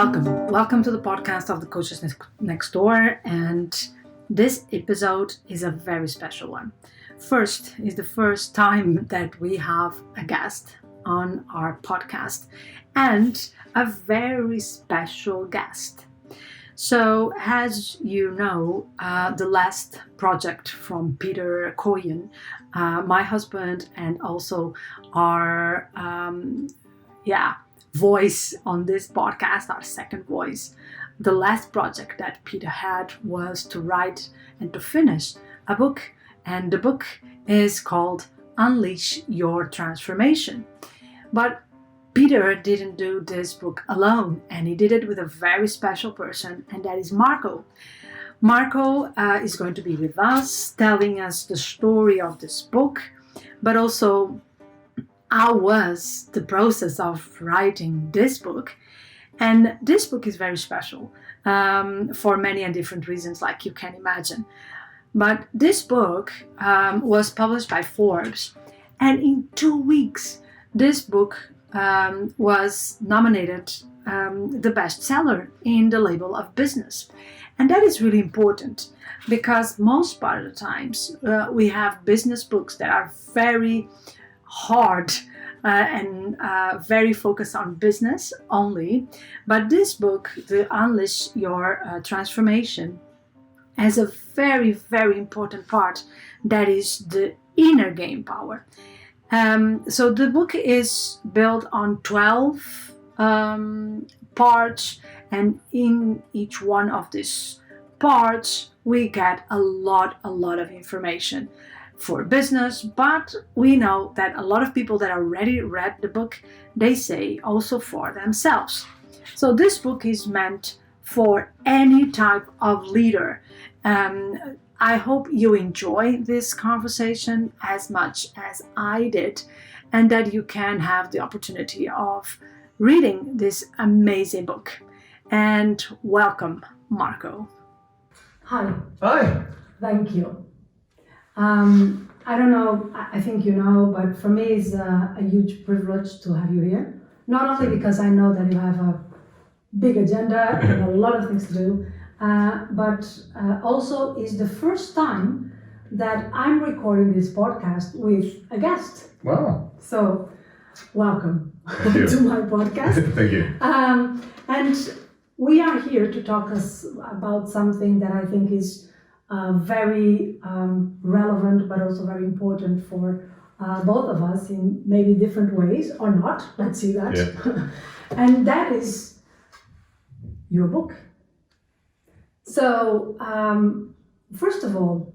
Welcome to the podcast of the Coaches Next Door, and this episode is a very special one. First, is the first time that we have a guest on our podcast, and a very special guest. So, as you know, the last project from Peter Koyen, my husband, and also our voice on this podcast, our second voice. The last project that Peter had was to write and to finish a book, and the book is called Unleash Your Transformation. But Peter didn't do this book alone, and he did it with a very special person, and that is Marco. Marco is going to be with us, telling us the story of this book, but also how was the process of writing this book. And this book is very special for many and different reasons, like you can imagine. But this book was published by Forbes, and in 2 weeks this book was nominated the bestseller in the label of business. And that is really important, because most part of the times we have business books that are very hard and very focused on business only. But this book, the Unleash Your Transformation, has a very, very important part, that is the inner game power. So the book is built on 12 parts, and in each one of these parts we get a lot of information for business. But we know that a lot of people that already read the book, they say also for themselves. So this book is meant for any type of leader. I hope you enjoy this conversation as much as I did, and that you can have the opportunity of reading this amazing book. And welcome, Marco. Hi. Hi. Thank you. I don't know, I think you know, but for me it's a huge privilege to have you here. Not only because I know that you have a big agenda and a lot of things to do, but also it's the first time that I'm recording this podcast with a guest. Wow. So, welcome to my podcast. Thank you. And we are here to talk about something that I think is very relevant, but also very important for both of us in maybe different ways, or not. Let's see that. Yeah. And that is your book. So, first of all,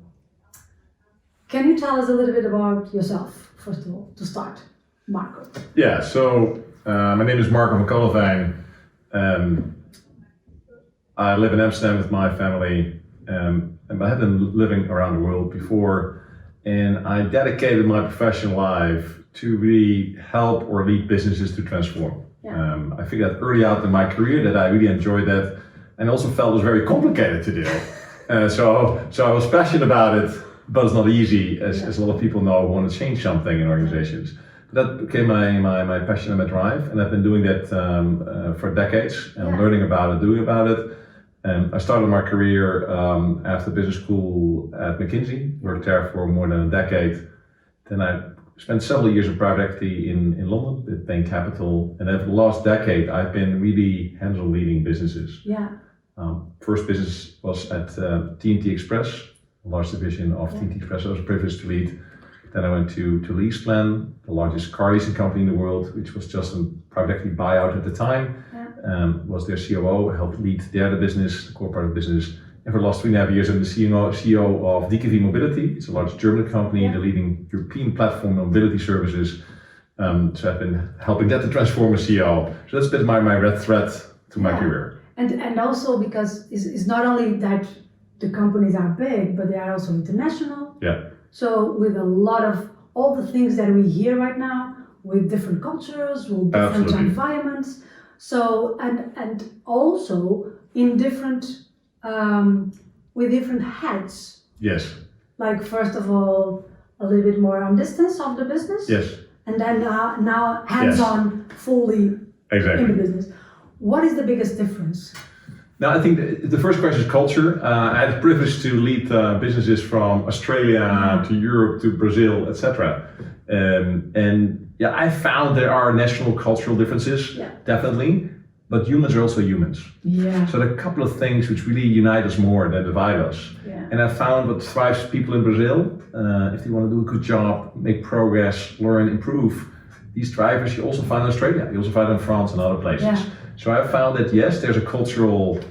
can you tell us a little bit about yourself, first of all, to start, Marco? Yeah, so my name is Marco van Koolevijn. I live in Amsterdam with my family. And I had been living around the world before, and I dedicated my professional life to really help or lead businesses to transform. Yeah. I figured out early out in my career that I really enjoyed that, and also felt it was very complicated to do. So I was passionate about it, but it's not easy, as a lot of people know who want to change something in organizations. That became my passion and my drive, and I've been doing that for decades, and learning about it, doing about it. I started my career after business school at McKinsey, worked there for more than a decade. Then I spent several years in private equity in London with Bain Capital, and over the last decade I've been really hands-on leading businesses. Yeah. First business was at TNT Express, a large division of TNT Express. I was privileged to lead. Then I went to LeasePlan, the largest car leasing company in the world, which was just a private equity buyout at the time. Was their COO, helped lead their business, the core part of the business. And for the last 3.5 years, I'm the CEO of DKV Mobility. It's a large German company, the leading European platform mobility services. So I've been helping that to transform a CEO. So that's a bit my red thread to my career. And also because it's not only that the companies are big, but they are also international. Yeah. So with a lot of all the things that we hear right now, with different cultures, with different environments. So and also in different with different heads. Yes. Like first of all, a little bit more on distance of the business. Yes. And then now hands-on fully in the business. what is the biggest difference? Now, I think the first question is culture. I had the privilege to lead businesses from Australia to Europe to Brazil, etc. And yeah, I found there are national cultural differences, definitely, but humans are also humans. Yeah. So there are a couple of things which really unite us more than divide us. Yeah. And I found what thrives people in Brazil, if they want to do a good job, make progress, learn, improve, these drivers you also find in Australia, you also find in France and other places. Yeah. So I found that yes, there's a cultural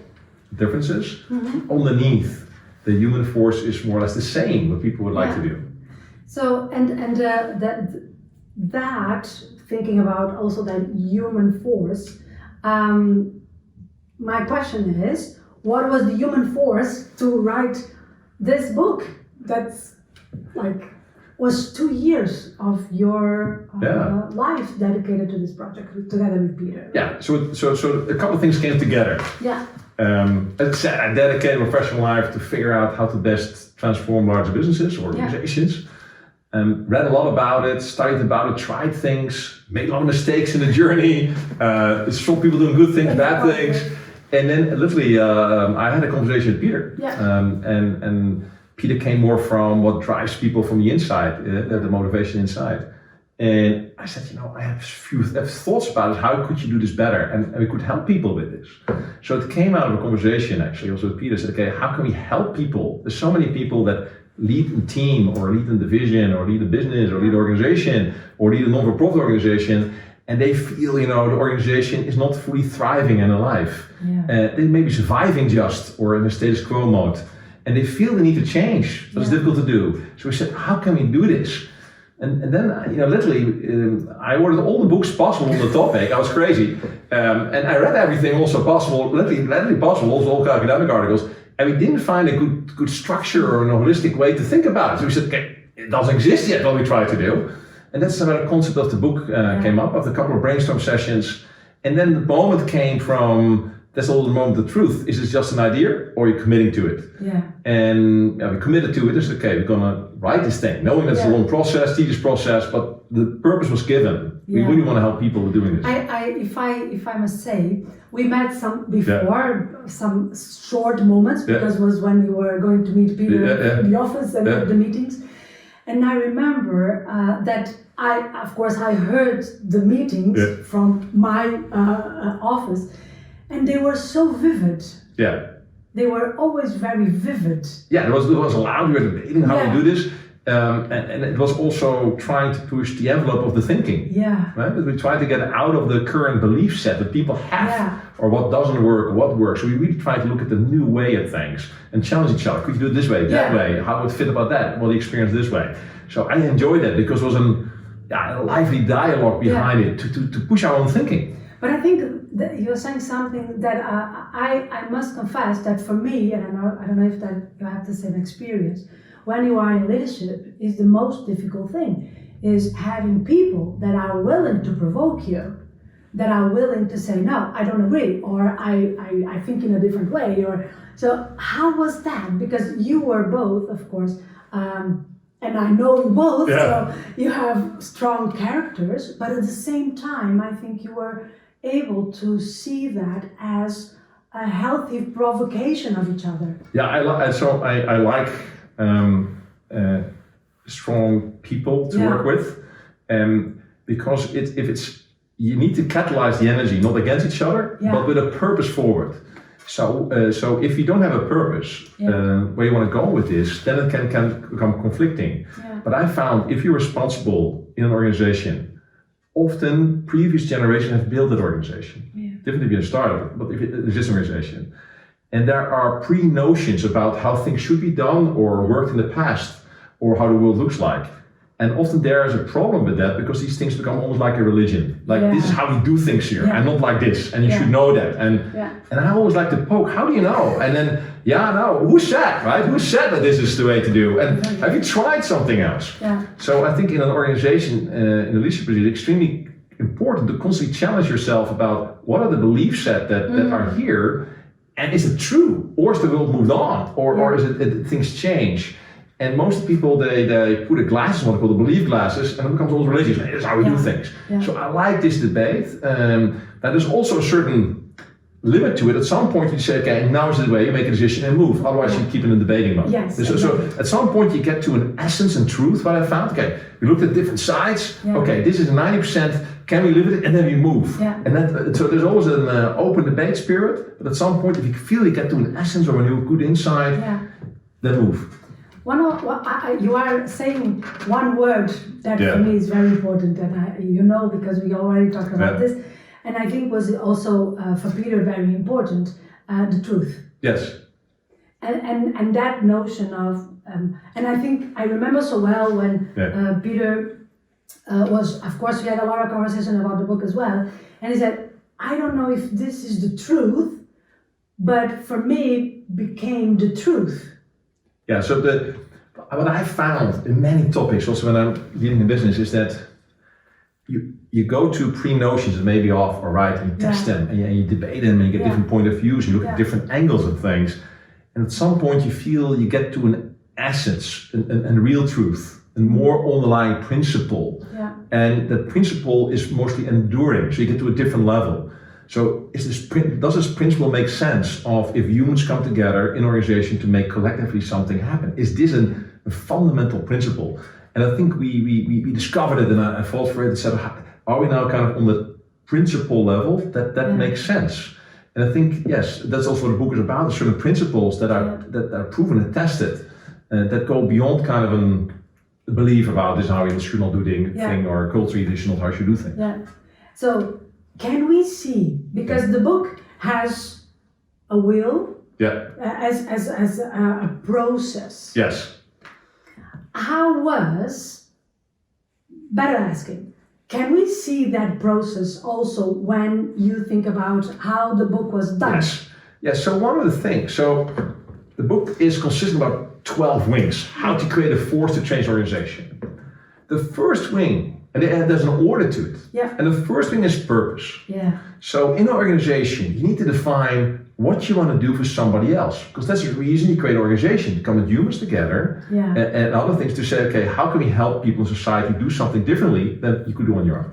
differences. Underneath, the human force is more or less the same, what people would like to do. So, that thinking about also that human force, my question is, what was the human force to write this book that's was 2 years of your life dedicated to this project together with Peter? Yeah, so a couple of things came together. Yeah. As I said, I dedicated my professional life to figure out how to best transform large businesses or organizations. Read a lot about it, studied about it, tried things, made a lot of mistakes in the journey, saw people doing good things, bad things. And then literally, I had a conversation with Peter. And Peter came more from what drives people from the inside, the motivation inside. And I said, I have thoughts about it. How could you do this better? And we could help people with this. So it came out of a conversation actually also with Peter. Said, okay, how can we help people? There's so many people that lead a team or lead a division or lead a business or lead an organization or lead a non-for-profit organization. And they feel, the organization is not fully thriving and alive. They may be surviving just or in a status quo mode. And they feel the need to change, but it's difficult to do. So we said, how can we do this? And then, literally, I ordered all the books possible on the topic. I was crazy. And I read everything also possible, literally possible, also all academic articles. And we didn't find a good structure or a holistic way to think about it. So we said, okay, it doesn't exist yet, what we try to do. And that's where the concept of the book came up, after a couple of brainstorm sessions. And then the moment came from, that's all the moment of the truth. Is it just an idea or are you committing to it? Yeah. And we committed to it. It's okay, we're gonna write this thing, knowing that it's a long process, tedious process, but the purpose was given. We really want to help people with doing this. If I must say, we met some short moments because it was when we were going to meet Peter in the office and the meetings. And I remember that I heard the meetings from my office. And they were so vivid. Yeah. They were always very vivid. Yeah, it was loud. We were debating how to do this. And it was also trying to push the envelope of the thinking. Yeah. Right? We tried to get out of the current belief set that people have, or what doesn't work, or what works. So we really tried to look at the new way at things and challenge each other. Could you do it this way, that way? How would it fit about that? Well, the experience this way. So I enjoyed that because it was a lively dialogue behind it to push our own thinking. But I think that you're saying something that I must confess that for me, and I don't know if that you have the same experience, when you are in leadership, is the most difficult thing, is having people that are willing to provoke you, that are willing to say, no, I don't agree, or I think in a different way, or so how was that? Because you were both, of course, and I know you both, so you have strong characters, but at the same time, I think you were able to see that as a healthy provocation of each other. Yeah, I like strong people to work with, because you need to catalyze the energy, not against each other, but with a purpose forward. So if you don't have a purpose where you want to go with this, then it can become conflicting. Yeah. But I found if you're responsible in an organization, often previous generations have built that organization. Different if you're a startup, but if it's an existing organization. And there are pre-notions about how things should be done or worked in the past, or how the world looks like. And often there is a problem with that because these things become almost like a religion. Like this is how we do things here, and not like this, and you should know that. And I always like to poke, how do you know? And then, who said, right? Who said that this is the way to do? And have you tried something else? Yeah. So I think in an organization, in a leadership position, it's extremely important to constantly challenge yourself about what are the belief set that are here, and is it true? Or is the world moved on? Or is it things change? And most people, they put a glasses on, what they call the belief glasses, and it becomes almost religious. This is how we do things. Yeah. So I like this debate. That there's also a certain limit to it, at some point you say, okay, now is the way you make a decision and move. Otherwise you keep in a debating mode. Yes, So at some point you get to an essence and truth, what I found. Okay, we looked at different sides. Yeah. Okay, this is 90%. Can we live with it? And then we move. Yeah. And that, so there's always an open debate spirit. But at some point, if you feel you get to an essence or a new good insight, then move. You are saying one word that for me is very important, and because we already talked about this, and I think was also for Peter very important, the truth. Yes. And that notion of, and I think I remember so well when Peter was, of course, we had a lot of conversation about the book as well, and he said, I don't know if this is the truth, but for me became the truth. Yeah, so what I found in many topics, also when I'm leading a business, is that you go to pre-notions that may be off or right, and you test them, and you debate them, and you get different point of views, you look at different angles of things, and at some point you feel you get to an essence and real truth, and more underlying principle, and that principle is mostly enduring, so you get to a different level. So does this principle make sense of if humans come together in an organization to make collectively something happen? Is this a fundamental principle? And I think we discovered it, and I fought for it and said, are we now kind of on the principle level that makes sense? And I think, yes, that's also what the book is about, certain principles that are proven and tested, that go beyond kind of a belief about this how you should not do thing or culture, this is not how you should do things. Yeah. So can we see, because the book has a will as a process. Yes. How was, better asking, can we see that process also when you think about how the book was done? Yes, so one of the things, so the book is consistent of about 12 wings, how to create a force to change organization. The first wing, and there's an order to it. Yeah. And the first thing is purpose. Yeah. So in an organization, you need to define what you want to do for somebody else. Because that's the reason you create an organization, to come with humans together and other things to say, okay, how can we help people in society do something differently than you could do on your own?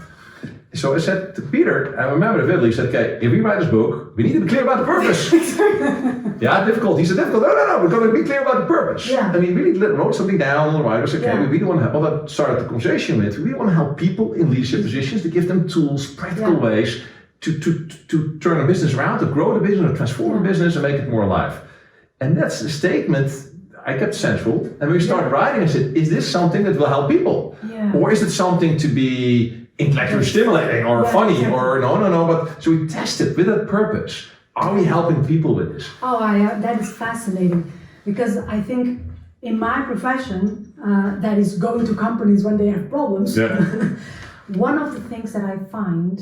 So I said to Peter, I remember vividly, he said, okay, if we write this book, we need to be clear about the purpose. Difficult. He said, difficult. No, we're going to be clear about the purpose. Yeah. And we really wrote something down on the right. I said, okay, we really want to help. Well, that started the conversation with, we really want to help people in leadership positions to give them tools, practical ways to turn a business around, to grow the business, to transform the business and make it more alive. And that's a statement I kept central. And when we started writing, I said, is this something that will help people? Yeah. Or is it something to be intellectually stimulating or funny or no, but so we tested with that purpose. Are we helping people with this? That is fascinating, because I think in my profession, that is going to companies when they have problems, one of the things that I find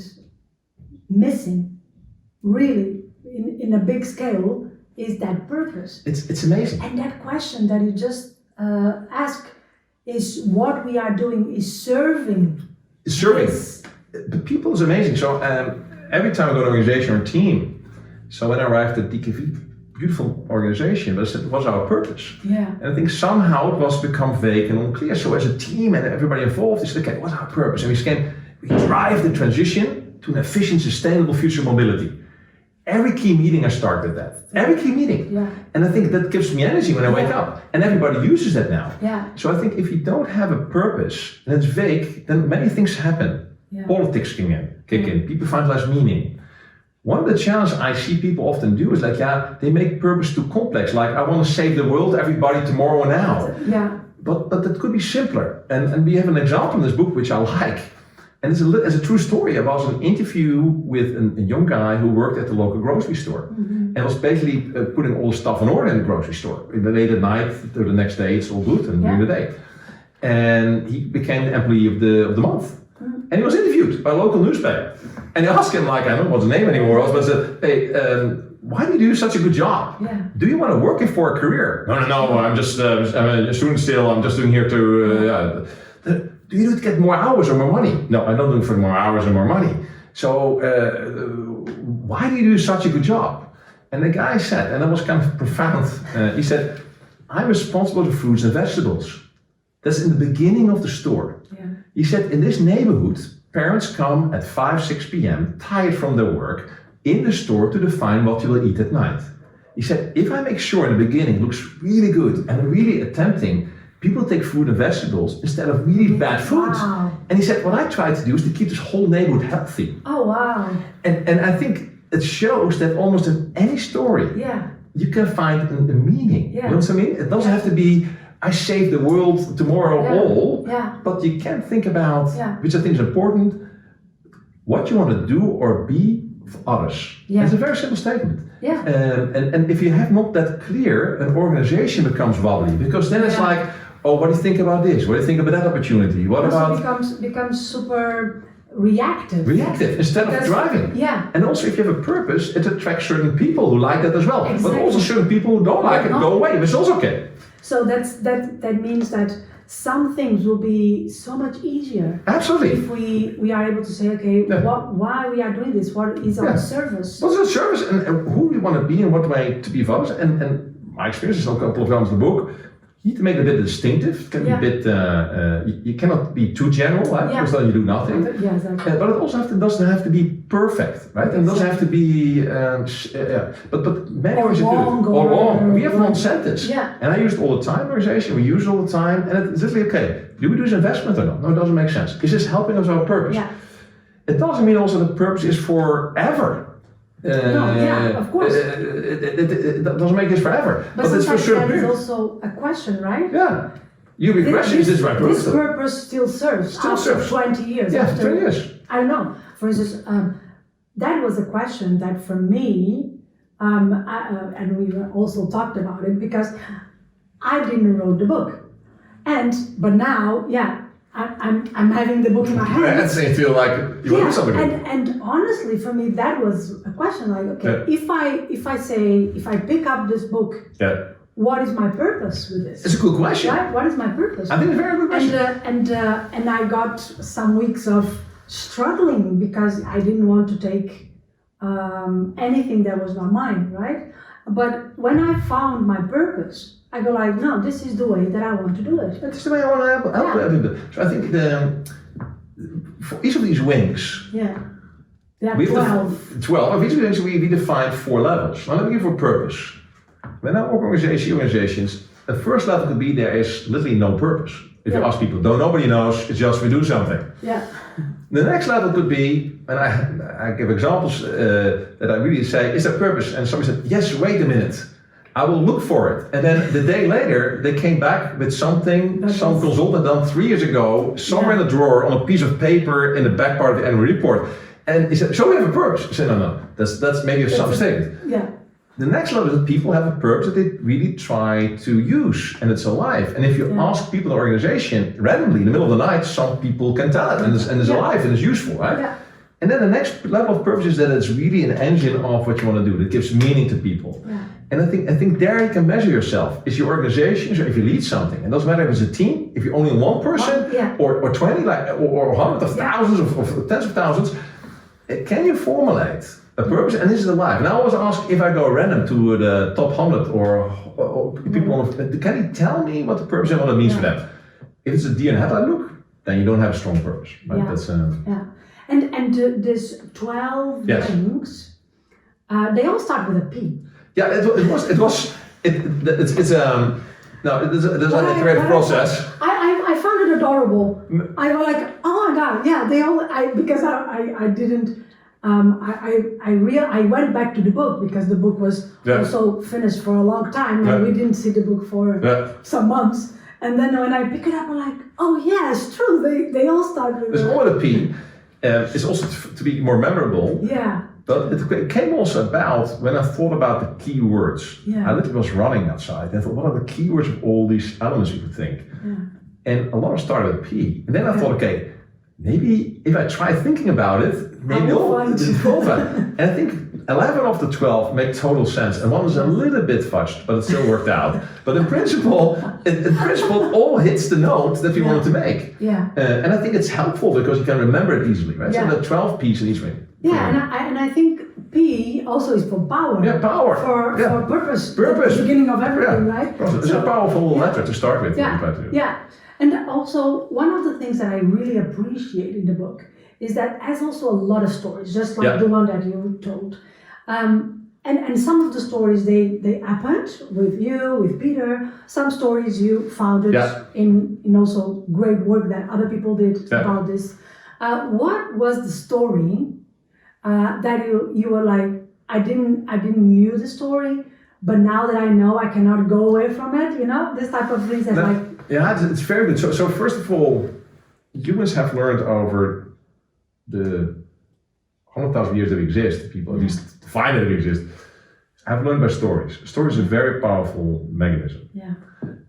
missing really in a big scale is that purpose. It's amazing. And that question that you just asked is what we are doing is serving. The people is amazing. So every time I go to an organization or team, so when I arrived at DKV, beautiful organization, but I said, what's our purpose? Yeah. And I think somehow it was become vague and unclear. So as a team and everybody involved, they said, okay, what's our purpose? And we drive the transition to an efficient, sustainable future mobility. Every key meeting I start with that. Every key meeting. Yeah. And I think that gives me energy when I wake up. And everybody uses that now. Yeah. So I think if you don't have a purpose and it's vague, then many things happen. Yeah. Politics kick in. People find less meaning. One of the challenges I see people often do is they make purpose too complex. Like, I want to save the world, everybody tomorrow and now. Yeah. But that could be simpler. And we have an example in this book which I like. And it's a true story. I was in an interview with a young guy who worked at the local grocery store and was basically putting all the stuff in order in the grocery store. In the late at night, to the next day, it's all good, and during the day. And he became the employee of the month. And he was interviewed by a local newspaper. And they asked him, I don't know what his name anymore was, but said, hey, why do you do such a good job? Yeah. Do you want to work here for a career? No, I'm just I'm a student still. I'm just doing here to... do you do it to get more hours or more money? No, I'm not doing it for more hours and more money. So why do you do such a good job? And the guy said, and that was kind of profound, he said, I'm responsible for fruits and vegetables. That's in the beginning of the store. Yeah. He said, in this neighborhood, parents come at 5, 6 p.m., tired from their work, in the store to define what you will eat at night. He said, if I make sure in the beginning it looks really good and really tempting, people take fruit and vegetables instead of really bad foods. Wow. And he said, what I try to do is to keep this whole neighborhood healthy. Oh, wow. And I think it shows that almost in any story, you can find a meaning. You know what I mean? It doesn't have to be, I save the world tomorrow all, but you can think about, which I think is important, what you want to do or be for others. It's a very simple statement. And if you have not that clear, an organization becomes wobbly, because then it's like, oh, what do you think about this? What do you think about that opportunity? What about becomes super reactive instead of driving. And also, if you have a purpose, it attracts certain people who like that as well. But also certain people who don't like it go away, which is also okay. So that means that some things will be so much easier. Absolutely. If we are able to say, okay, why we are doing this? What is our service? What's our service, and who we want to be, and what way to be of others? And my experience is a couple of times in the book. You need to make it a bit distinctive. It can be a bit. You cannot be too general, right? Because then you do nothing. Exactly. But it also doesn't have to be perfect, right? And it doesn't have to be. But many organizations do it. Or long. We have one sentence, and I use it all the time. Organization, we use it all the time, and it's literally okay. Do we do this investment or not? No, it doesn't make sense. Is this helping us our purpose? It doesn't mean also the purpose is forever. Of course. It doesn't make this forever. But it's for sure. That is also a question, right? Yeah. You be question, is this right purpose? This purpose still serves after 20 years. Yeah, after 20 years. I don't know. For instance, that was a question that for me, and we also talked about it, because I didn't wrote the book. But now, I'm having the book in my hand. And you feel like you want to do something. And honestly, for me, that was a question. Like, okay, if I pick up this book, what is my purpose with this? It's a good question. Right? What is my purpose? I think it's a very good question. And I got some weeks of struggling because I didn't want to take anything that was not mine, right? But when I found my purpose, I go like, no, this is the way that I want to do it. This is the way I want to help people. So I think for each of these wings, we have 12. Of each of these wings, we defined 4 levels. Now let me give you a purpose. When I work organizations, the first level could be there is literally no purpose. If you ask people, nobody knows, it's just we do something. The next level could be, and I give examples that I really say, is there purpose? And somebody said, yes, wait a minute. I will look for it. And then the day later, they came back with something, some consultant done 3 years ago, somewhere in a drawer on a piece of paper in the back part of the annual report. And he said, so we have a purpose. I said, no, that's maybe some statement. The next level is that people have a purpose that they really try to use, and it's alive. And if you ask people in the organization randomly in the middle of the night, some people can tell it, and it's alive and it's useful, right? And then the next level of purpose is that it's really an engine of what you want to do, that gives meaning to people. And I think there you can measure yourself. Is your organization, so if you lead something, it doesn't matter if it's a team, if you're only one person, or 20, or hundreds of thousands, or tens of thousands, can you formulate a purpose? And this is alive. And I always ask, if I go random to the top 100 or people, can you tell me what the purpose and what it means for them? If it's a deer in headlight look, then you don't have a strong purpose. Right? That's, And this 12 things, they all start with a P. Yeah, it's a creative process. I found it adorable. I was like, oh my god, they all. Because I didn't. I went back to the book because the book was also finished for a long time, and we didn't see the book for some months. And then when I pick it up, I'm like, oh yeah, it's true. They all start with. There's more a P. It's also to be more memorable. But it came also about when I thought about the key words. I literally was running outside and I thought, what are the keywords of all these elements you could think? And a lot of started with P. And then I thought, okay, maybe if I try thinking about it, maybe all the 12. And I think 11 of the 12 make total sense. And one is a little bit fudged, but it still worked out. But in principle, it all hits the note that we wanted to make. And I think it's helpful because you can remember it easily, right? So there are 12 P's in each ring. And I think P also is for power. Power. For purpose. Purpose. The beginning of everything, right? It's a powerful letter to start with. And also, one of the things that I really appreciate in the book is that has also a lot of stories, just like Yeah. the one that you told. And some of the stories they happened with you, with Peter. Some stories you founded Yeah. in also great work that other people did Yeah. about this. What was the story that you were like, I didn't knew the story, but now that I know, I cannot go away from it. You know, this type of things that No, like. Yeah, it's very good. So first of all, humans have learned over the 100,000 years that we exist, people at least find that we exist, have learned by stories. Stories is a very powerful mechanism. Yeah.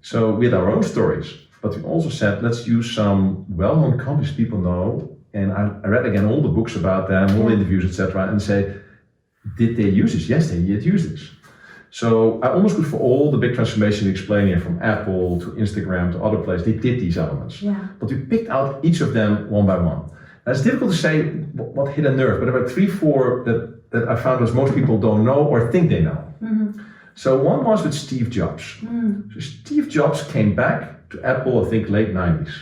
So we had our own stories, but we also said, let's use some well-known companies people know, and I read again all the books about them, all the interviews, etc., and say, did they use this? Yes, they did use this. So I almost could, for all the big transformation we explain here, from Apple to Instagram to other places, they did these elements. Yeah. But we picked out each of them one by one. Now, it's difficult to say what hit a nerve, but there were 3, 4 that I found as most people don't know or think they know. Mm-hmm. So one was with Steve Jobs. So Steve Jobs came back to Apple, I think late 90s.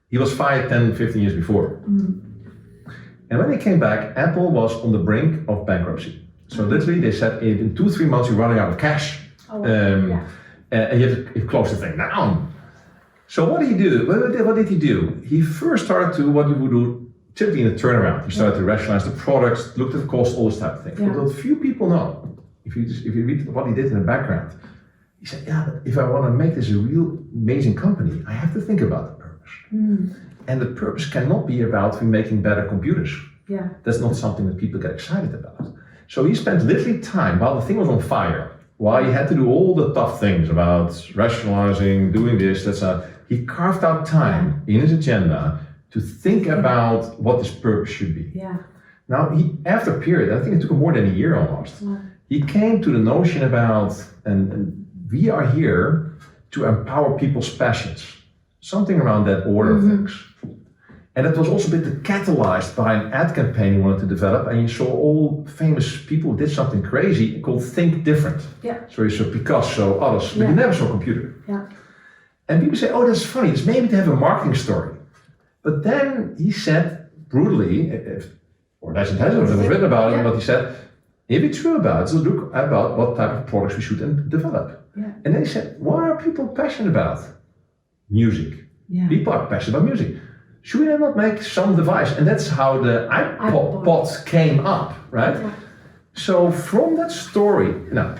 He was fired 10, 15 years before. And when he came back, Apple was on the brink of bankruptcy. So literally they said in 2-3 months you're running out of cash. And you have to close the thing down. So what did he do? What did he do? He first started to what you would do typically in a turnaround. He started to rationalize the products, looked at the cost, all this type of thing. Yeah. But what few people know, if you read what he did in the background, he said, yeah, but if I want to make this a real amazing company, I have to think about the purpose. And the purpose cannot be about making better computers. Yeah. That's not something that people get excited about. So he spent literally time while the thing was on fire, while he had to do all the tough things about rationalizing, doing this, he carved out time in his agenda to think about what this purpose should be. Yeah. Now, after a period, I think it took him more than a year almost, he came to the notion about, and we are here to empower people's passions, something around that order of things. And it was also a bit catalyzed by an ad campaign he wanted to develop, and you saw all famous people did something crazy called Think Different. Yeah. So you saw Picasso, others, but you never saw a computer. Yeah. And people say, oh, that's funny, it's maybe to have a marketing story. But then he said, brutally, or that's intentional, it was written about it, but he said, if it's true about it, so look about what type of products we should develop. Yeah. And then he said, what are people passionate about? Music. Yeah. People are passionate about music. Should we not make some device? And that's how the iPod came up, right? Yeah. So from that story, now,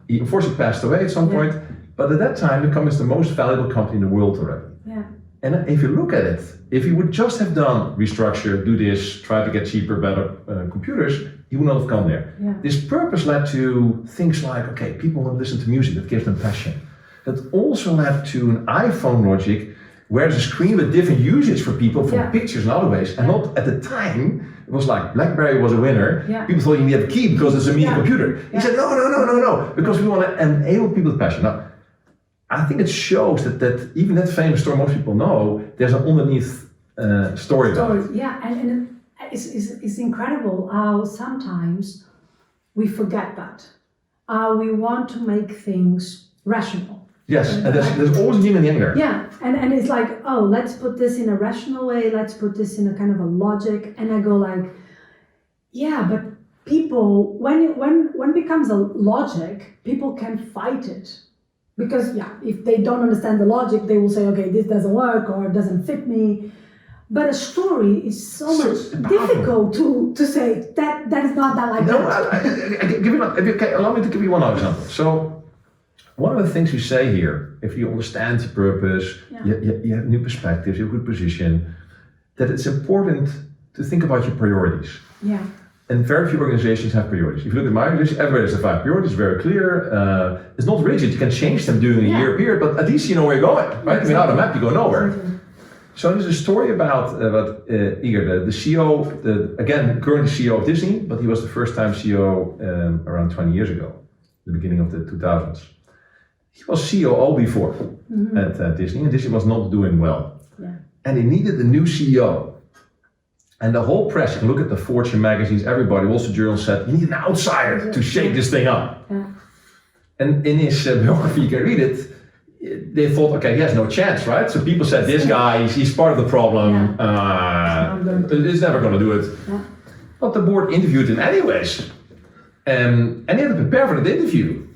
he unfortunately passed away at some point, but at that time, the company is the most valuable company in the world already. Yeah. And if you look at it, if he would just have done restructure, do this, try to get cheaper, better computers, he would not have gone there. Yeah. This purpose led to things like, okay, people want to listen to music, that gives them passion. That also led to an iPhone logic, where there's a screen with different usage for people, for pictures and other ways. And not at the time, it was like BlackBerry was a winner. Yeah. People thought you need a key because it's a mini computer. He said, no, because we want to enable people's passion. Now, I think it shows that even that famous story most people know, there's an underneath story about it. Yeah, and it's incredible how sometimes we forget that. We want to make things rational. Yes, and there's always yin and yang there. Yeah, and it's like, oh, let's put this in a rational way, let's put this in a kind of a logic, and I go like, yeah, but people, when it becomes a logic, people can fight it. Because if they don't understand the logic, they will say, okay, this doesn't work or it doesn't fit me. But a story is so much difficult to say that is not that like that. Allow me to give you one example. So one of the things we say here, if you understand the purpose, you have new perspectives, you have a good position, that it's important to think about your priorities. Yeah. And very few organizations have priorities. If you look at my organization, everybody has 5 priorities, very clear. It's not rigid, you can change them during a year period, but at least you know where you're going, right? Exactly. Without a map, you go nowhere. Exactly. So there's a story about Iger, the CEO, again, current CEO of Disney, but he was the first time CEO around 20 years ago, the beginning of the 2000s. He was COO before at Disney, and Disney was not doing well. Yeah. And he needed a new CEO. And the whole press, you can look at the Fortune magazines, everybody, Wall Street Journal said, you need an outsider to shake this thing up. Yeah. And in his biography, you can read it, they thought, okay, he has no chance, right? So people said, this guy, he's part of the problem. He's never going to do it. Yeah. But the board interviewed him anyways. And he had to prepare for that interview.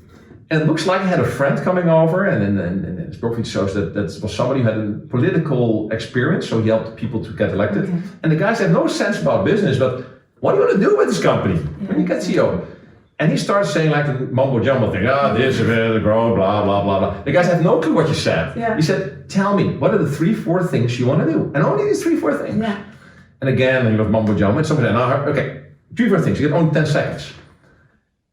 And it looks like he had a friend coming over, and his profile shows that was somebody who had a political experience, so he helped people to get elected. Okay. And the guys have no sense about business, but what do you want to do with this company when you get CEO? And he starts saying like the mumbo jumbo thing, this is it, grow, blah, blah, blah, blah. The guys have no clue what you said. Yeah. He said, tell me, what are the 3-4 things you want to do? And only these 3-4 things. Yeah. And again, he was mumbo jumbo, and somebody said, okay, 3-4 things, you get only 10 seconds.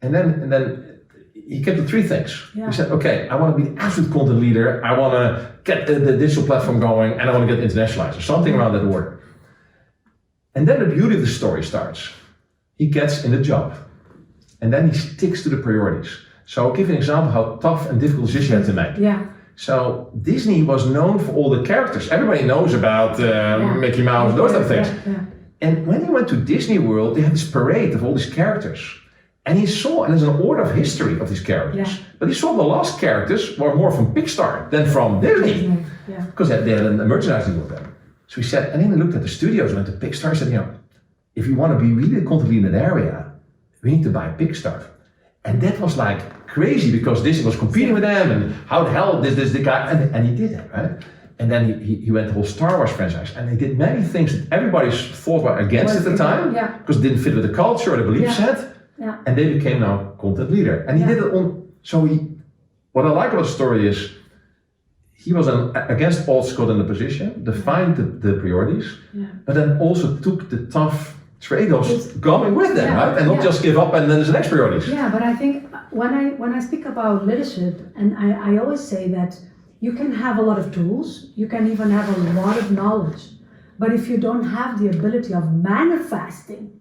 And then he kept the 3 things. Yeah. He said, okay, I want to be the absolute content leader, I want to get the digital platform going, and I want to get internationalized, or something around that order. And then the beauty of the story starts. He gets in the job. And then he sticks to the priorities. So I'll give you an example how tough and difficult decisions he had to make. Yeah. So Disney was known for all the characters. Everybody knows about Mickey Mouse, those type of things. Yeah. And when he went to Disney World, they had this parade of all these characters. And he saw, and there's an order of history of these characters. Yeah. But he saw the last characters were more from Pixar than from Disney. Yeah. Because they had a merchandising with them. So he said, and then he looked at the studios, went to Pixar, and said, if you want to be really a content leader in that area, we need to buy Pixar. And that was like crazy because Disney was competing with them, and how the hell this the guy, and he did it, right? And then he went the whole Star Wars franchise, and they did many things that everybody thought were against at the time, because it didn't fit with the culture or the belief set. Yeah. And they became now content leader. And he did it on, what I like about the story is, he was against odds got in the position, defined the priorities, but then also took the tough trade-offs going with them, right? And not just give up and then there's the next priorities. Yeah, but I think when I speak about leadership, and I always say that you can have a lot of tools, you can even have a lot of knowledge, but if you don't have the ability of manifesting,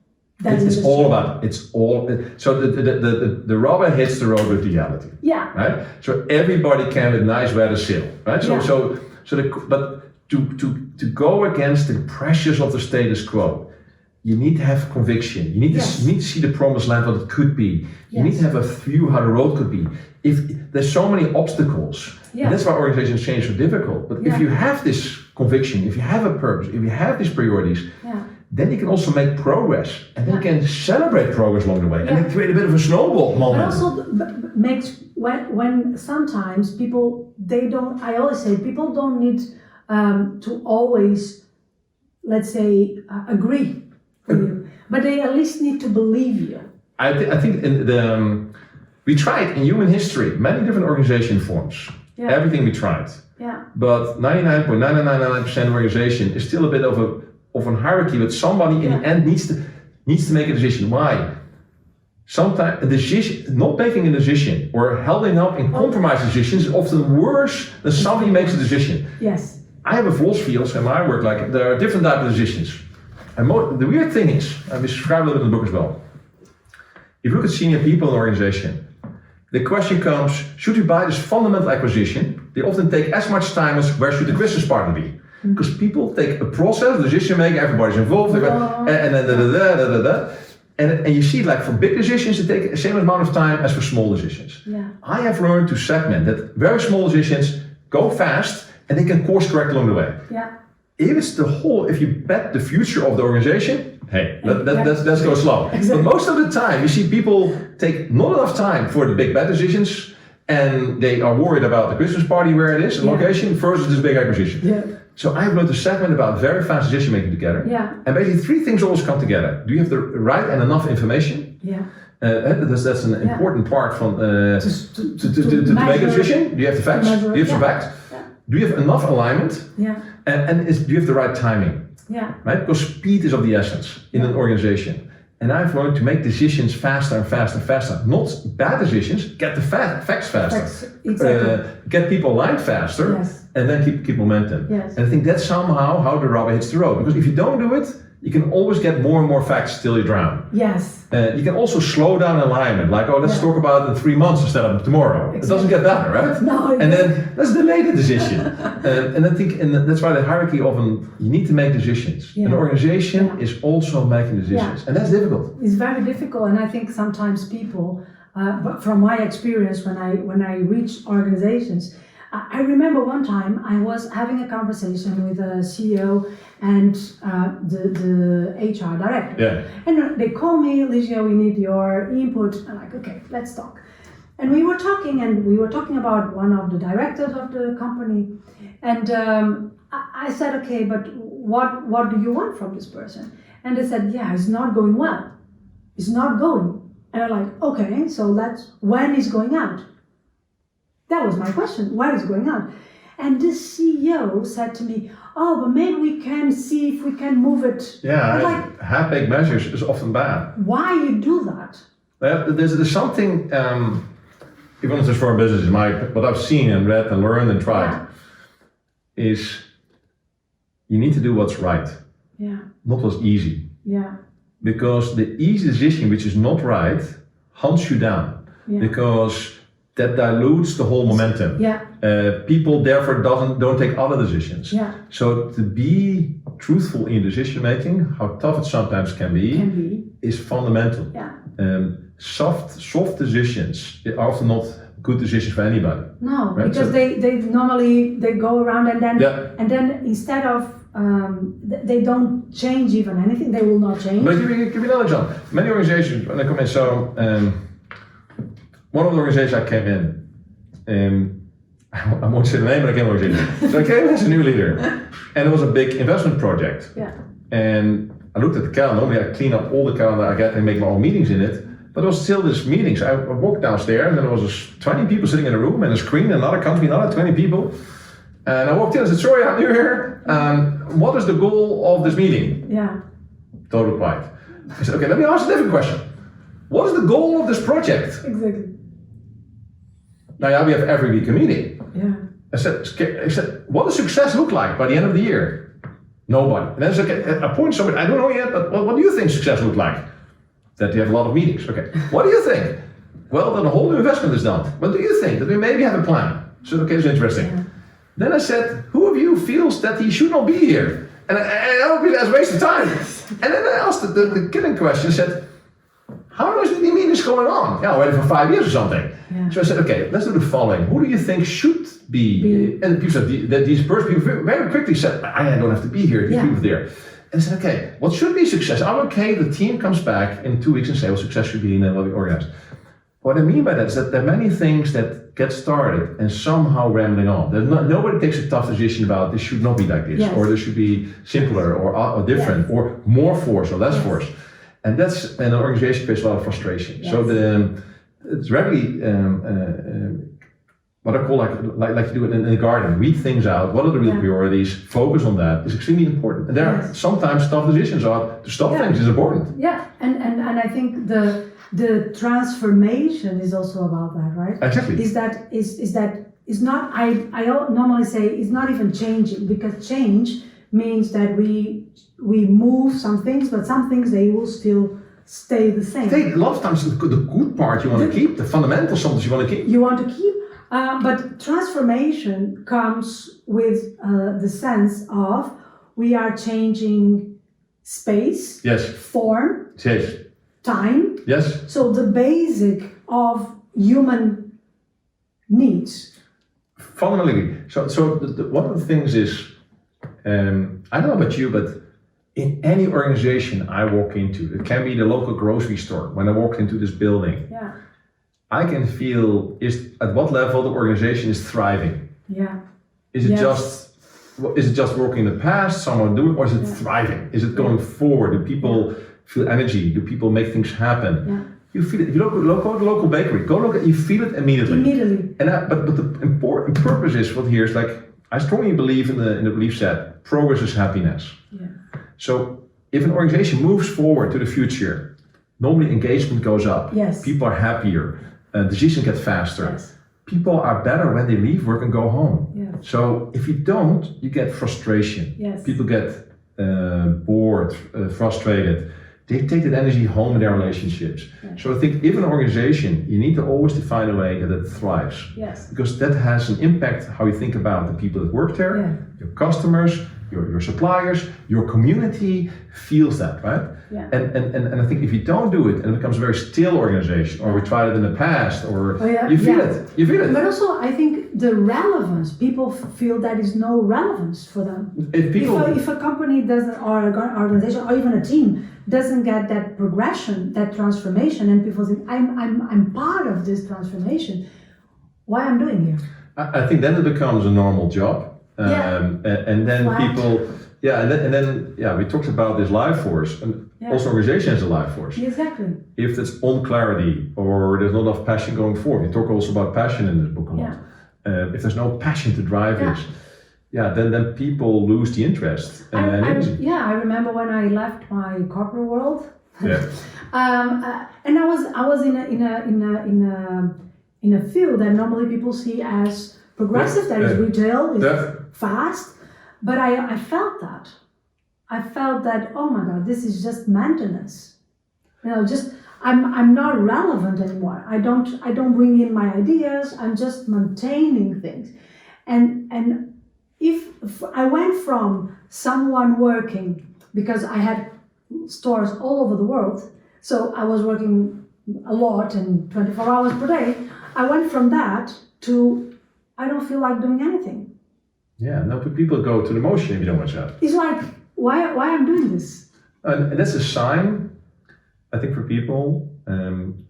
it's all about so the rubber hits the road with reality. Yeah. Right? So everybody can with nice weather sail, right? But to go against the pressures of the status quo, you need to have conviction. You need to see the promised land, what it could be. You need to have a view how the road could be. If there's so many obstacles, and that's why organizations change so difficult. But if you have this conviction, if you have a purpose, if you have these priorities, then you can also make progress, and then you can celebrate progress along the way, and then create a bit of a snowball moment. But also makes when sometimes people I always say people don't need to always, let's say, agree with you, but they at least need to believe you. I think we tried in human history many different organization forms. Yeah. Everything we tried. Yeah. But 99.9999% of organization is still a bit of a hierarchy, but somebody in the end needs to make a decision. Why? Sometimes a decision, not making a decision or holding up in compromise decisions is often worse than somebody makes a decision. Yes. I have a philosophy also in my work, like there are different types of decisions. And the weird thing is, I describe a little bit in the book as well. If you look at senior people in an organization, the question comes, should we buy this fundamental acquisition? They often take as much time as where should the business partner be? Because people take a process, decision making, everybody's involved, and you see it like for big decisions, they take the same amount of time as for small decisions. Yeah. I have learned to segment that very small decisions go fast and they can course correct along the way. Yeah. If you bet the future of the organization, hey, let's go slow. Exactly. But most of the time, you see people take not enough time for the big bet decisions, and they are worried about the Christmas party where it is, the location, versus this big acquisition. Yeah. So I've learned to segment about very fast decision making together. Yeah. And basically 3 things always come together. Do you have the right and enough information? Yeah. That's an important part from to make a decision. Do you have the facts? Do you have some facts? Yeah. Do you have enough alignment? Yeah. And do you have the right timing? Yeah. Right? Because speed is of the essence in an organization. And I've learned to make decisions faster and faster and faster. Not bad decisions, get the facts faster. Exactly. Get people aligned faster, and then keep momentum. Yes. And I think that's somehow how the rubber hits the road. Because if you don't do it, you can always get more and more facts till you drown. Yes. You can also slow down alignment, like, let's talk about it in 3 months instead of tomorrow. Exactly. It doesn't get better, right? No. And then let's delay the decision. And I think that's why the hierarchy often, you need to make decisions. Yeah. An organization is also making decisions, and that's difficult. It's very difficult, and I think sometimes people, but from my experience when I reach organizations, I remember one time I was having a conversation with a CEO and the HR director. Yeah. And they call me, Ligia, we need your input. I'm like, okay, let's talk. And we were talking about one of the directors of the company. And I said, okay, but what do you want from this person? And they said, yeah, it's not going well. It's not going. And I'm like, okay, so when is going out? That was my question. When is going out? And this CEO said to me, oh, but maybe we can see if we can move it. Yeah, like, half-baked measures is often bad. Why you do that? There's something, even if it's for a business, what I've seen and read and learned and tried, is you need to do what's right, not what's easy. Yeah. Because the easy decision, which is not right, hunts you down. Yeah. Because that dilutes the whole momentum. Yeah. People therefore don't take other decisions. Yeah. So to be truthful in decision making, how tough it sometimes can be. Is fundamental. Yeah. Soft decisions are often not good decisions for anybody. No, right? Because they normally go around and then instead of they don't change even anything. They will not change. But give me another example. Many organizations, when I come in, one of the organizations I came in, I won't say the name, but I came in. So I came as a new leader, and it was a big investment project. Yeah. And I looked at the calendar. Normally I clean up all the calendar I get and make my own meetings in it. But there was still this meetings. I walked downstairs and there was 20 people sitting in a room and a screen, another country, another 20 people. And I walked in and said, sorry, I'm new here. What is the goal of this meeting? Yeah. Total quiet. I said, okay, let me ask a different question. What is the goal of this project? Exactly. Now we have every week a meeting. Yeah. I said, what does success look like by the end of the year? Nobody. And then I said, I point somebody, I don't know yet, but what do you think success look like? That you have a lot of meetings. Okay. What do you think? Well, that a whole new investment is done. What do you think? That we maybe have a plan. So okay, it's interesting. Yeah. Then I said, who of you feels that he should not be here? And I don't think that's a waste of time. And then I asked the killing question, I said, how long has the meetings going on? Yeah, already for 5 years or something. Yeah. So I said, okay, let's do the following. Who do you think should be? And people said, that these first people very quickly said, I don't have to be here, these people there. And I said, okay, what should be success? I'm okay, the team comes back in 2 weeks and say, well, success should be, and then what we organize. What I mean by that is that there are many things that get started and somehow rambling on. Nobody takes a tough decision about this should not be like this, or this should be simpler or different, or more force or less force. And that's an organization creates a lot of frustration. Yes. So it's regularly what I call like you do it in the garden, weed things out. What are the real priorities? Focus on that is extremely important. And there are sometimes tough decisions to stop things is important. Yeah, and I think the transformation is also about that, right? Exactly. Is not I normally say it's not even changing, because change means that we move some things, but some things they will still stay the same. A lot of times the good part you want to keep, the fundamentals something you want to keep. You want to keep, but transformation comes with the sense of we are changing space, form, time. Yes. So the basic of human needs. Fundamentally. So one of the things is, I don't know about you, but in any organization I walk into, it can be the local grocery store. When I walk into this building, I can feel at what level the organization is thriving. Yeah. Is it just working in the past, someone doing, or is it thriving? Is it going forward? Do people feel energy? Do people make things happen? Yeah. You feel it. If you go to the local bakery, go look at, you feel it immediately. And but the important purpose is what here is like, I strongly believe in the belief set, progress is happiness. Yeah. So if an organization moves forward to the future, normally engagement goes up. Yes. People are happier. Decisions get faster. Yes. People are better when they leave work and go home. Yeah. So if you don't, you get frustration. Yes. People get bored, frustrated. They take that energy home in their relationships. Yes. So I think if an organization, you need to always define a way that it thrives. Yes. Because that has an impact how you think about the people that work there, your customers, your suppliers, your community feels that, right? Yeah. And I think if you don't do it and it becomes a very still organization, or we tried it in the past, or you feel it. But also, I think the relevance, people feel that is no relevance for them. If a company doesn't, or an organization, or even a team doesn't get that progression, that transformation, and people think, I'm part of this transformation, why I'm doing here? I think then it becomes a normal job. And then Flat. people, and then we talked about this life force, and also organization is a life force. Exactly. If there's unclarity or there's not enough passion going forward, we talk also about passion in this book a lot. If there's no passion to drive this, then people lose the interest and energy. I remember when I left my corporate world. Yeah. And I was in a field that normally people see as progressive, that is retail, is fast, but I felt that. I felt that, oh my God, this is just maintenance. I'm not relevant anymore. I don't bring in my ideas. I'm just maintaining things. And if I went from someone working, because I had stores all over the world, so I was working a lot and 24 hours per day, I went from that to I don't feel like doing anything. Yeah, no, but people go to the motion if you don't watch out. It's like, why I'm doing this? And that's a sign, I think, for people. And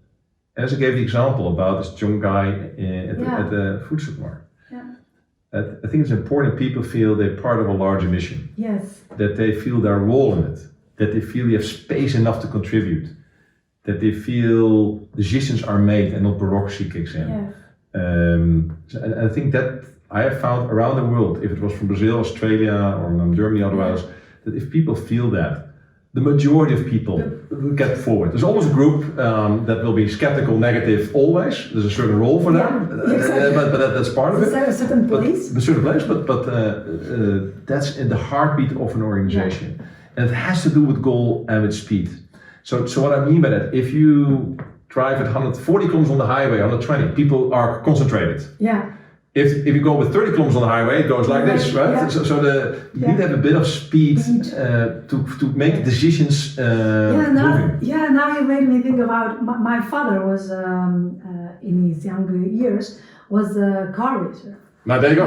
as I gave the example about this young guy at the food supermarket. Yeah. I think it's important people feel they're part of a larger mission. Yes. That they feel their role in it. That they feel you have space enough to contribute. That they feel decisions are made and not bureaucracy kicks in. Yeah. And I think that I have found around the world, if it was from Brazil, Australia, or Germany, otherwise, that if people feel that, the majority of people will get forward. There's always a group that will be skeptical, negative, always. There's a certain role for them, exactly. but that's part of it. Is there a certain place? A certain place, but that's in the heartbeat of an organization. And it has to do with goal and with speed. So what I mean by that, if you drive at 140 kilometers on the highway, 120, people are concentrated. Yeah. If you go with 30 kilometers on the highway, it goes like this, right? Yeah. So you need to have a bit of speed to make decisions moving. Now you made me think about my father was in his younger years was a car racer. Now there you go.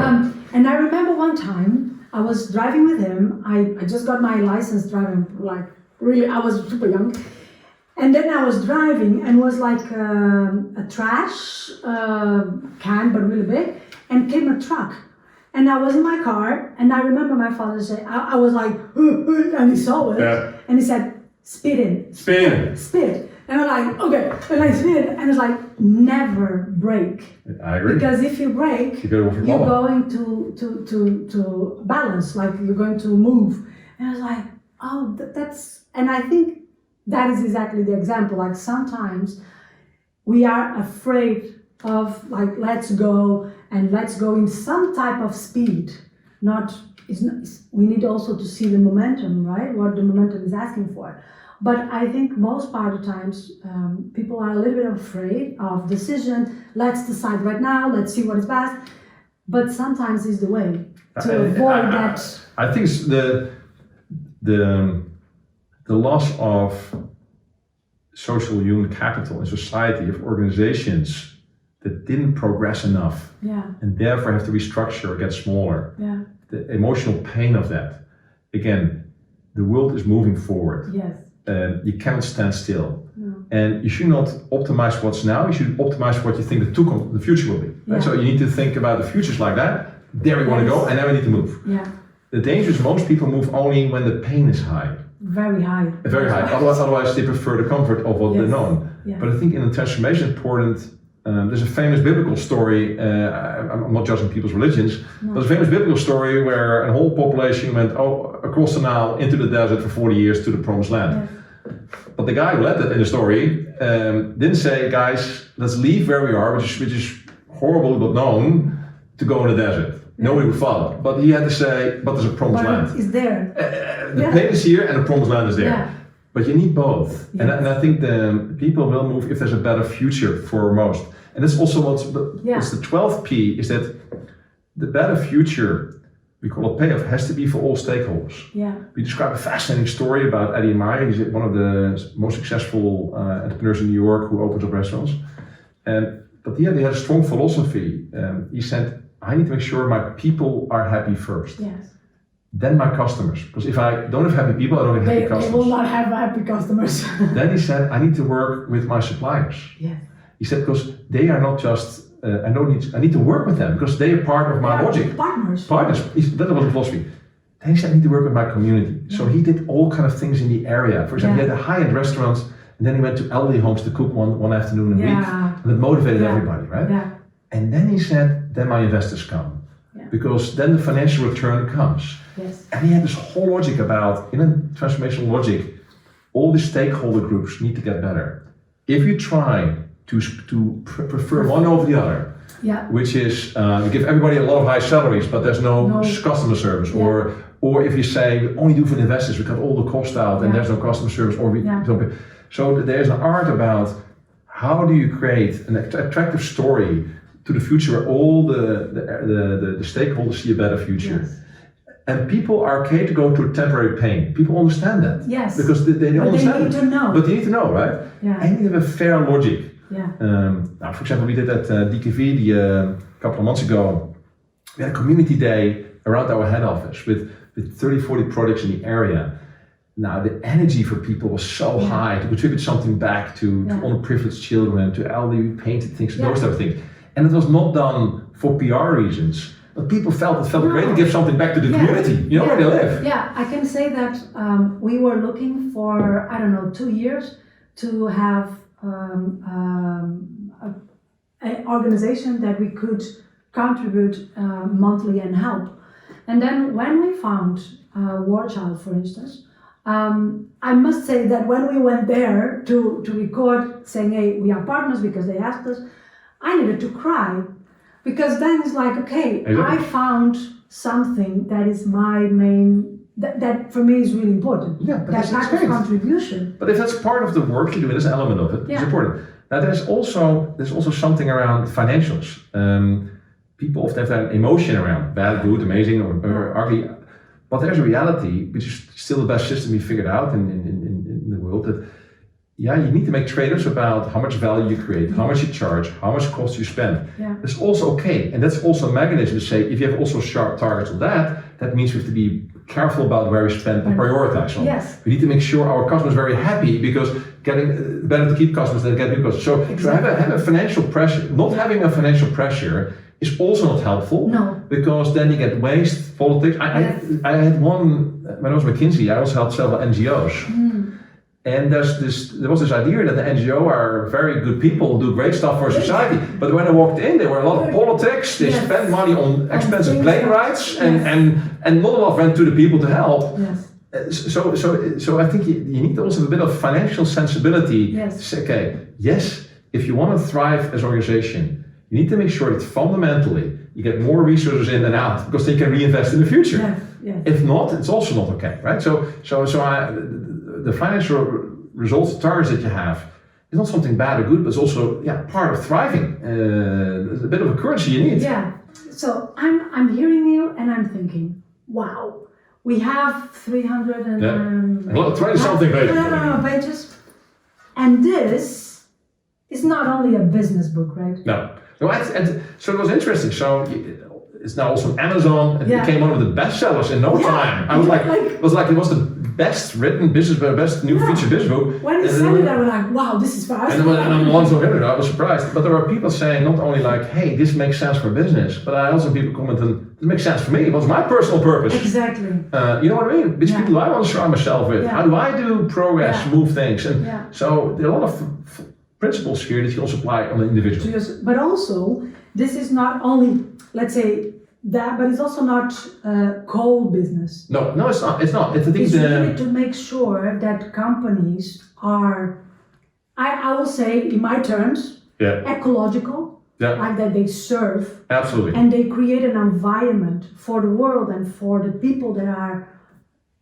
And I remember one time I was driving with him. I just got my license driving, like really I was super young. And then I was driving and was like a trash can, but really big, and came a truck. And I was in my car, and I remember my father say, I was like, and he saw it, and he said, speed in. Speed. And I'm like, okay. And I speed, and it's like, never brake. I agree. Because if you brake, you're going to balance, like you're going to move. And I was like, oh, that's, and I think that is exactly the example. Like sometimes we are afraid of like, let's go in some type of speed. We need also to see the momentum, right? What the momentum is asking for. But I think most part of the times people are a little bit afraid of decision. Let's decide right now. Let's see what is best. But sometimes is the way to avoid that. I think it's the loss of social human capital in society, of organizations that didn't progress enough and therefore have to restructure or get smaller. Yeah. The emotional pain of that. Again, the world is moving forward. Yes. You cannot stand still. No. And you should not optimize what's now, you should optimize what you think the future will be. Right? Yeah. So you need to think about the futures like that. There we want to go, and then we need to move. Yeah. The danger is most people move only when the pain is high. Very high. Very high. Otherwise they prefer the comfort of what they know. Yeah. But I think in the transformation it's important. There's a famous biblical story. I'm not judging people's religions. No. There's a famous biblical story where a whole population went across the Nile into the desert for 40 years to the promised land. Yes. But the guy who led it in the story didn't say, guys, let's leave where we are, which is horrible but known, to go in the desert. Nobody would follow. But he had to say, but there's a promised land. It's there. The pain is here and the promised land is there. Yeah. But you need both. Yes. And I think the people will move if there's a better future for most. And that's also what's the 12th P, is that the better future we call it payoff, has to be for all stakeholders. Yeah. We describe a fascinating story about Eddie Meyer. He's one of the most successful entrepreneurs in New York who opens up restaurants. But he had a strong philosophy. He said, I need to make sure my people are happy first. Yes. Then my customers. Because if I don't have happy people, I don't have happy customers. They will not have happy customers. Then he said, I need to work with my suppliers. Yes. He said, because they are not just, I need to work with them because they are part of my logic. Partners. That was the philosophy. Then he said, I need to work with my community. Yeah. So he did all kind of things in the area. For example, he had a high-end restaurant, and then he went to elderly homes to cook one afternoon a week. And that motivated everybody, right? Yeah. And then he said, then my investors come. Yeah. Because then the financial return comes. Yes. And he had this whole logic about, in a transformational logic, all the stakeholder groups need to get better. If you try to prefer one over the other, which is you give everybody a lot of high salaries, but there's no customer service, or if you say we only do for the investors, we cut all the cost out and there's no customer service, or we don't. So there's an art about how do you create an attractive story to the future where all the stakeholders see a better future. Yes. And people are okay to go through temporary pain. People understand that. Yes. Because they don't understand it. They need to know. But they need to know, right? Yeah. And you have a fair logic. Yeah. Now, for example, we did at DKV a couple of months ago. We had a community day around our head office with 30, 40 projects in the area. Now, the energy for people was so high to contribute something back to underprivileged children, to elderly painted things, those type of things. And it was not done for PR reasons. But people felt great to give something back to the community, where they live. Yeah, I can say that we were looking for, 2 years to have an organization that we could contribute monthly and help. And then when we found War Child, for instance, I must say that when we went there to record saying, hey, we are partners because they asked us, I needed to cry. Because then it's like, okay, I found something that is my main, that for me is really important. Yeah, but that type of contribution. But if that's part of the work you do, there's an element of it, it's important. Now there's also something around financials. People often have that emotion around bad, good, amazing, or ugly. But there's a reality, which is still the best system we figured out in the world, that you need to make trade-offs about how much value you create, how much you charge, how much cost you spend. Yeah. That's also okay. And that's also a mechanism to say, if you have also sharp targets on that means we have to be careful about where we spend and prioritize on. Yes. We need to make sure our customers are very happy because getting better to keep customers than get new customers. So have a financial pressure. Not having a financial pressure is also not helpful. No. Because then you get waste, politics. I had one, when I was at McKinsey, I also helped several NGOs. And there was this idea that the NGO are very good people who do great stuff for society. But when I walked in, there were a lot of politics. They spent money on expensive plane rides, and not a lot went to the people to help. Yes. So I think you need to also have a bit of financial sensibility. Yes. Say, if you want to thrive as an organization, you need to make sure that fundamentally you get more resources in and out because they can reinvest in the future. Yes. If not, it's also not okay, right? The financial results, targets that you have, is not something bad or good, but it's also part of thriving. There's a bit of a currency you need. Yeah. So I'm hearing you and I'm thinking, wow, we have 300 and 20-something pages. Pages, and this is not only a business book, right? No. So it was interesting. So it's now also on Amazon. It became one of the bestsellers in no time. I was it was the best written business book, best new feature business book. When you said it, I was like, wow, this is fast. And I'm once on it, I was surprised. But there were people saying not only like, hey, this makes sense for business, but I also people commenting, this makes sense for me. It was my personal purpose. Exactly. You know what I mean? Which people do I want to surround myself with? How do I do progress, move things? And so there are a lot of principles here that you also apply on an individual. But also, this is not only, let's say, that, but it's also not coal business. No, it's not. It's really to make sure that companies are, I will say in my terms, ecological, like that they serve. Absolutely. And they create an environment for the world and for the people that are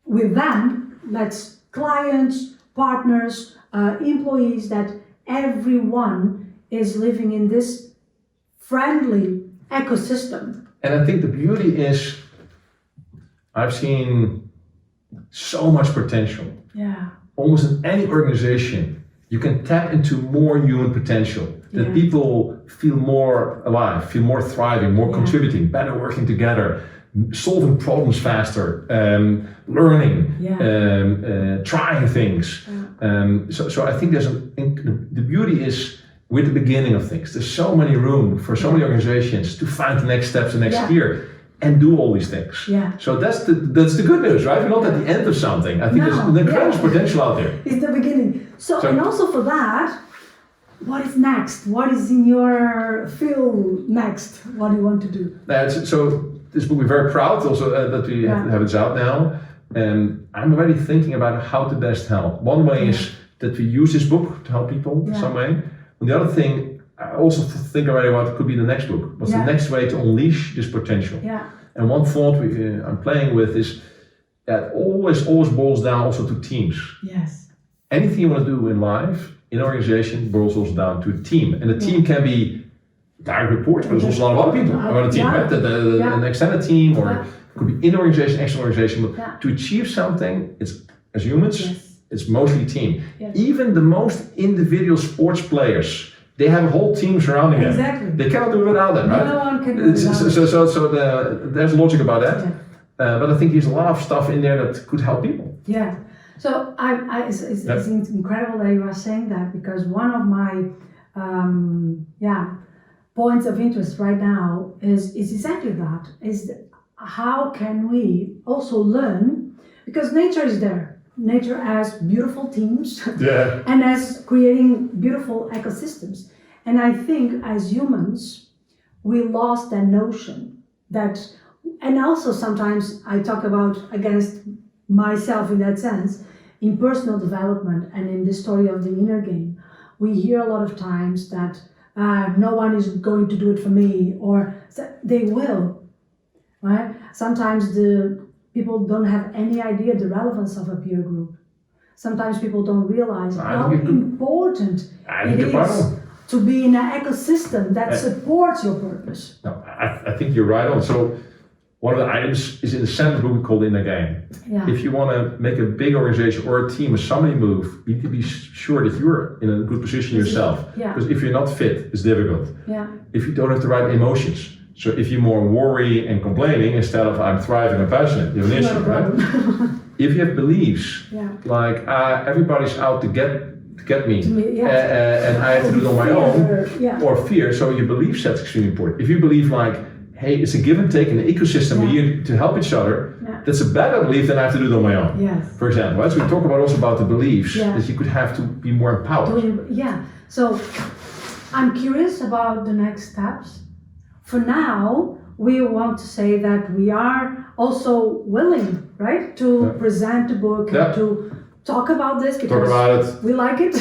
with them, that's clients, partners, employees, that everyone is living in this friendly ecosystem. And I think the beauty is I've seen so much potential. Yeah. Almost in any organization, you can tap into more human potential. That people feel more alive, feel more thriving, more contributing, better working together, solving problems faster, learning, trying things. So I think the beauty is we're the beginning of things. There's so many room for so many organizations to find the next steps the next year and do all these things. Yeah. So that's the good news, right? We're not at the end of something. I think there's an incredible potential out there. It's the beginning. So and also for that, what is next? What is in your field next? What do you want to do? So this book, we're very proud also that we have it out now. And I'm already thinking about how to best help. One way is that we use this book to help people in some way. And the other thing, I also think already about could be the next book. What's the next way to unleash this potential? Yeah. And one thought I'm playing with is that always boils down also to teams. Yes. Anything you want to do in life, in an organization, boils also down to a team. And the team can be direct reports, but there's also a lot of other people on the team, right? An extended team, or it could be in organization, external organization. But to achieve something, it's as humans, it's mostly team. Yes. Even the most individual sports players, they have a whole team surrounding them. Exactly. They cannot do it without them, right? No one can do it without them. There's logic about that. But I think there's a lot of stuff in there that could help people. Yeah. So it's incredible that you are saying that, because one of my points of interest right now is exactly that. Is how can we also learn, because nature is there. Nature has beautiful teams and as creating beautiful ecosystems. And I think as humans, we lost that notion that, and also sometimes I talk about against myself in that sense, in personal development and in the story of the inner game. We hear a lot of times that no one is going to do it for me, or they will, right? Sometimes the people don't have any idea the relevance of a peer group. Sometimes people don't realize how important it is to be in an ecosystem that supports your purpose. No, I think you're right on. So one of the items is in the center book called Inner Game. Yeah. If you want to make a big organization or a team or somebody move, you need to be sure that you're in a good position yourself. Because if you're not fit, it's difficult. Yeah. If you don't have the right emotions. So if you're more worry and complaining instead of I'm thriving and passionate, you have an issue, right? If you have beliefs, like everybody's out to get me, and I have to do it on my own, or fear, so your belief set's extremely important. If you believe like, hey, it's a give and take in the ecosystem, we're here to help each other, that's a better belief than I have to do it on my own. Yes. For example, right? So we talk about the beliefs, that you could have to be more empowered. Yeah, so I'm curious about the next steps. For now, we want to say that we are also willing, right, to present the book and to talk about this because we like it.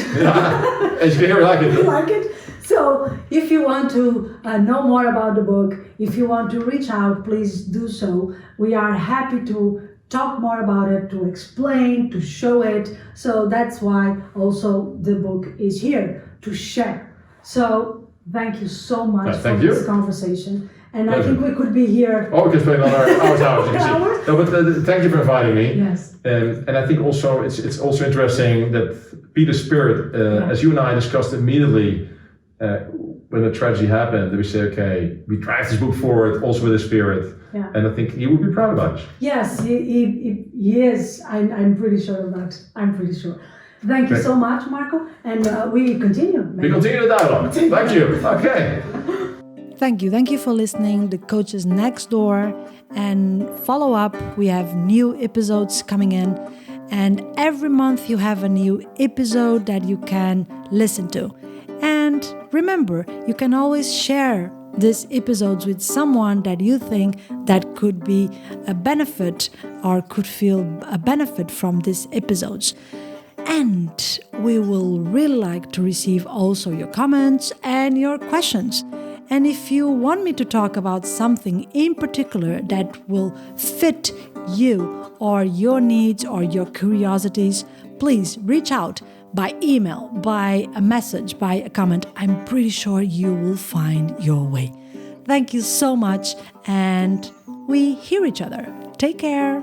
As you can hear, we like it. We like it. So if you want to know more about the book, if you want to reach out, please do so. We are happy to talk more about it, to explain, to show it. So that's why also the book is here, to share. So thank you so much for this conversation. And pleasure. I think we could be here. We can spend another hours, you can see. No, but thank you for inviting me. Yes. And I think also it's also interesting that Peter's spirit, as you and I discussed immediately when the tragedy happened, we say, okay, we drive this book forward also with his spirit. Yeah. And I think he would be proud about it. Yes, he is. I'm pretty sure of that. I'm pretty sure. Thank you so much, Marco. And we continue. We continue the dialogue. Thank you. Okay. Thank you for listening. The Coach is Next Door, and follow up. We have new episodes coming in, and every month you have a new episode that you can listen to. And remember, you can always share these episodes with someone that you think that could be a benefit or could feel a benefit from these episodes. And we will really like to receive also your comments and your questions. And if you want me to talk about something in particular that will fit you or your needs or your curiosities, please reach out by email, by a message, by a comment. I'm pretty sure you will find your way. Thank you so much, and we hear each other. Take care.